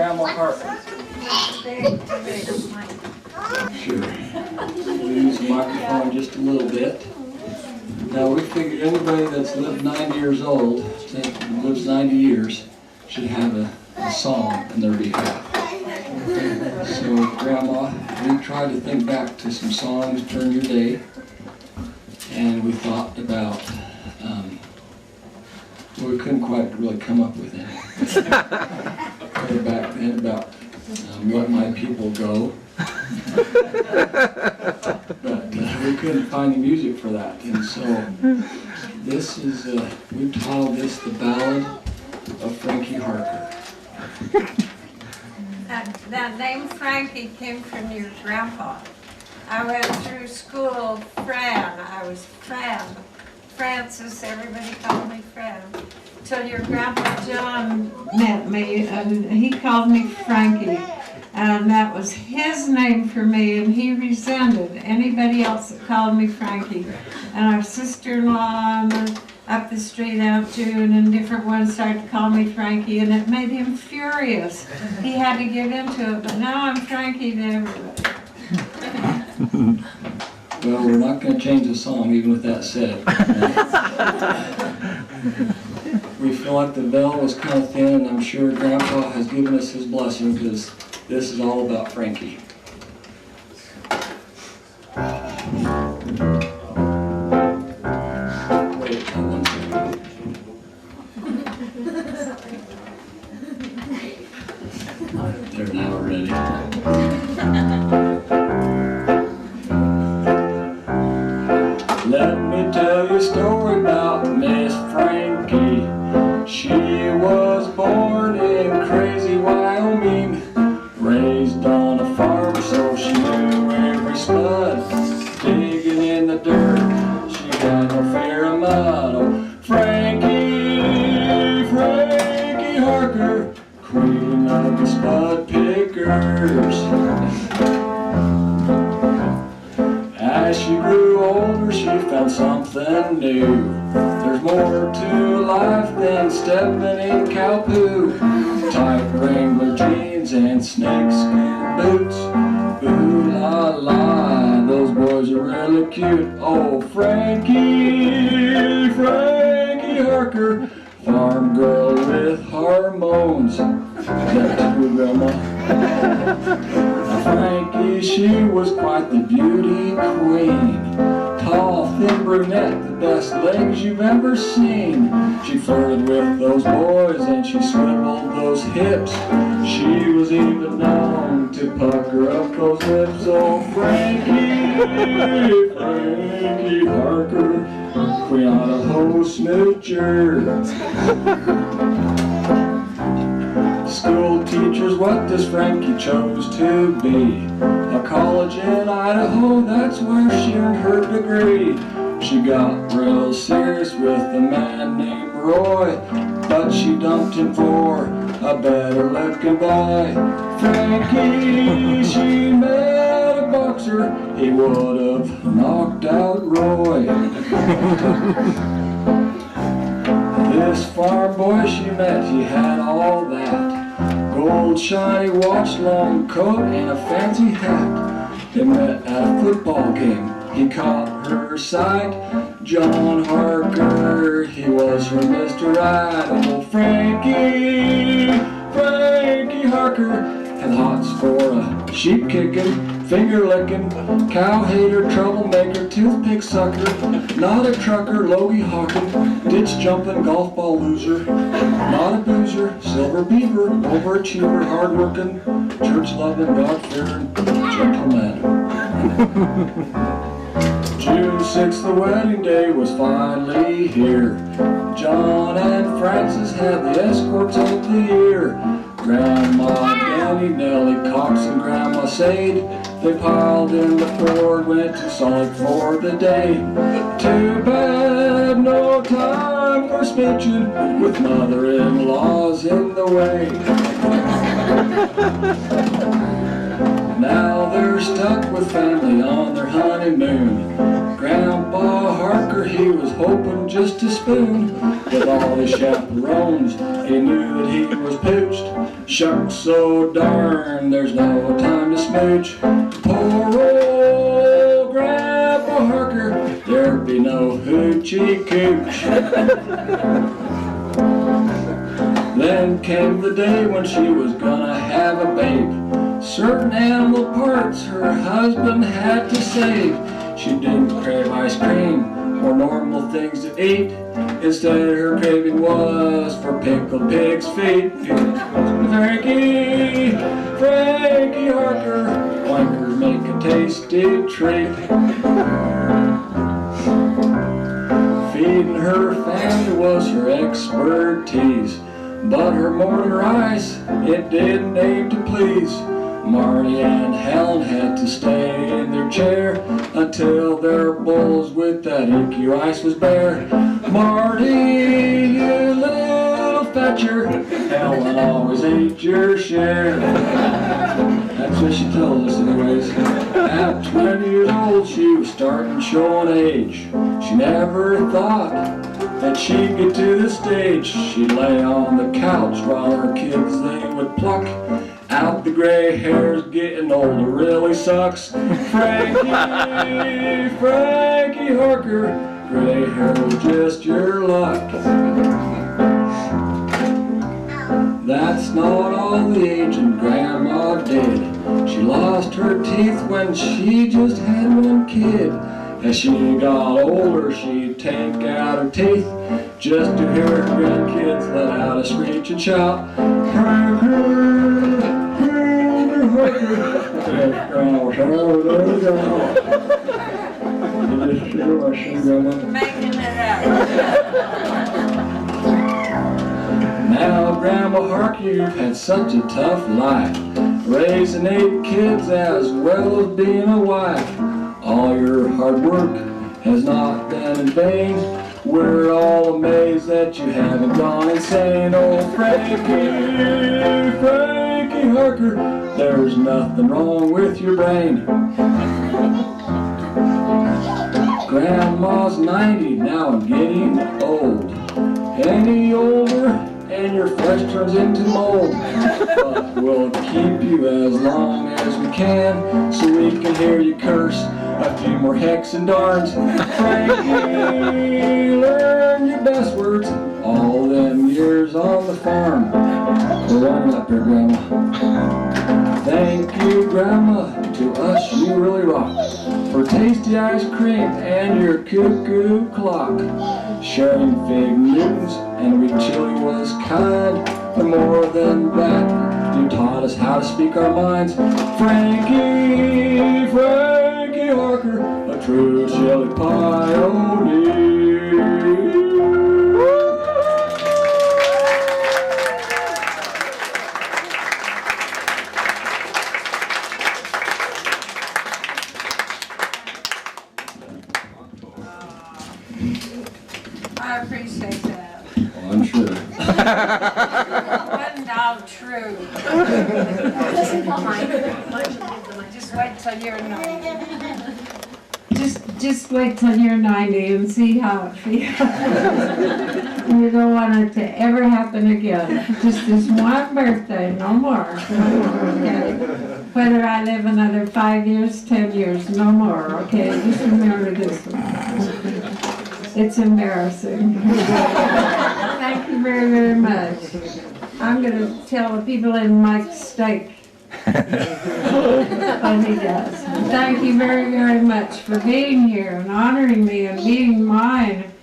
Grandma Harker. Sure. We'll use the microphone just a little bit. Now we figured anybody that's lived 90 years old, that lives 90 years, should have a song in their behalf. So Grandma, we tried to think back to some songs during your day, and we thought about, well, we couldn't quite really come up with any. Back then about what my people go. But we couldn't find the music for that, and so this is, we've titled this The Ballad of Frankie Harker. That name Frankie came from your grandpa. I went through school Fran. I was Fran. Francis, everybody called me Fran. Till your grandpa John met me, and he called me Frankie. And that was his name for me, and he resented anybody else that called me Frankie. And our sister-in-law up the street, Aunt June, and different ones started to call me Frankie, and it made him furious. He had to give in to it, but now I'm Frankie to everybody. Well, we're not going to change the song, even with that said. We feel like the veil was kind of thin, and I'm sure Grandpa has given us his blessing, because this is all about Frankie. Wait, one second. They're now ready. Let me tell you a story about Miss Frankie. She was born in crazy Wyoming, raised on a farm, so she knew every spud. Digging in the dirt, she had no fear of mud. Oh, Frankie, Frankie Harker, queen of the spud pickers. As she grew older, she found something new. There's more to life than stepping in cow poo. Tight Wrangler jeans and snakeskin boots. Ooh la la, those boys are really cute. Oh, Frankie, Frankie Harker, farm girl with hormones. That's true, Grandma. Frankie, she was quite the beauty queen. Tall, thin brunette, the best legs you've ever seen. She flirted with those boys and she swiveled those hips. She was even known to pucker up those lips. Oh, Frankie, Frankie Harker, Queen Idaho smoocher. School teachers, what does Frankie chose to be? A college in Idaho, that's where she earned her degree. She got real serious with a man named Roy, but she dumped him for a better looking boy. Frankie, she met a boxer, he would have knocked out Roy. This farm boy she met, he had all that. Gold shiny watch, long coat, and a fancy hat. They met at a football game, he caught her sight. John Harker, he was her Mr. Right. Oh, Frankie, Frankie Harker, had hots for a sheep kicking, finger licking, cow hater, troublemaker, toothpick sucker, not a trucker, logie hawking, ditch jumping, golf ball loser, not a boozer, silver beaver, overachiever, hard working, church loving, God fearing gentleman. June 6th, the wedding day was finally here. John and Francis had the escorts of the year. Grandma, Danny, Nellie, Cox, and Grandma Sade, they piled in the Ford, went to Salt for the day. Too bad, no time for speeching, with mother-in-laws in the way. Now they're stuck with family on their honeymoon. Grandpa Harker, he was hoping just to spoon. With all his chaperones, he knew that he was pooched. Shucks so darn, there's no time to smooch. Poor old Grandpa Harker, there'd be no hoochie cooch. Then came the day when she was gonna have a babe. Certain animal parts her husband had to save. She didn't crave ice cream or normal things to eat. Instead her craving was for pickled pig's feet. Frankie Harker, Wankers make a tasty treat. Feeding her family was her expertise, but her morning rice, it didn't aim to please. Marty and Helen had to stay in their chair until their bowls with that inky rice was bare. Marty, you little fetcher, Helen always ate your share. That's what she tells us anyways. At 20 years old, she was starting showing age. She never thought that she'd get to the stage. She'd lay on the couch while her kids, they would pluck out the gray hairs. Getting older really sucks. Frankie Harker, gray hair was just your luck. That's not all the aging Grandma did. She lost her teeth when she just had one kid. As she got older, she'd take out her teeth just to hear her grandkids let out a screech and shout. Making it up. Now, Grandma Harker, you've had such a tough life, raising 8 kids as well as being a wife. All your hard work has not been in vain. We're all amazed that you haven't gone insane. Oh, Frankie Harker, there's nothing wrong with your brain. Grandma's 90, now I'm getting old. Any older and your flesh turns into mold. But we'll keep you as long as we can, so we can hear you curse a few more hecks and darns. Frankie, learn your best words all them years on the farm. We're running up here, Grandma. Thank you, Grandma, to us you really rock. For tasty ice cream and your cuckoo clock. Sharing fig Newtons and we chili was kind. But more than that, you taught us how to speak our minds. Frankie Harker, a true chili pioneer. I appreciate that. Well, I'm sure. Wasn't all true. Just wait till you're 90. Just wait till you're 90 and see how it feels. You don't want it to ever happen again. Just this one birthday, no more. Okay. Whether I live another 5 years, 10 years, no more. Okay, just remember this one. It's embarrassing. Thank you very, very much. I'm going to tell the people in Mike's steak what he does. Thank you very, very much for being here and honoring me and being mine.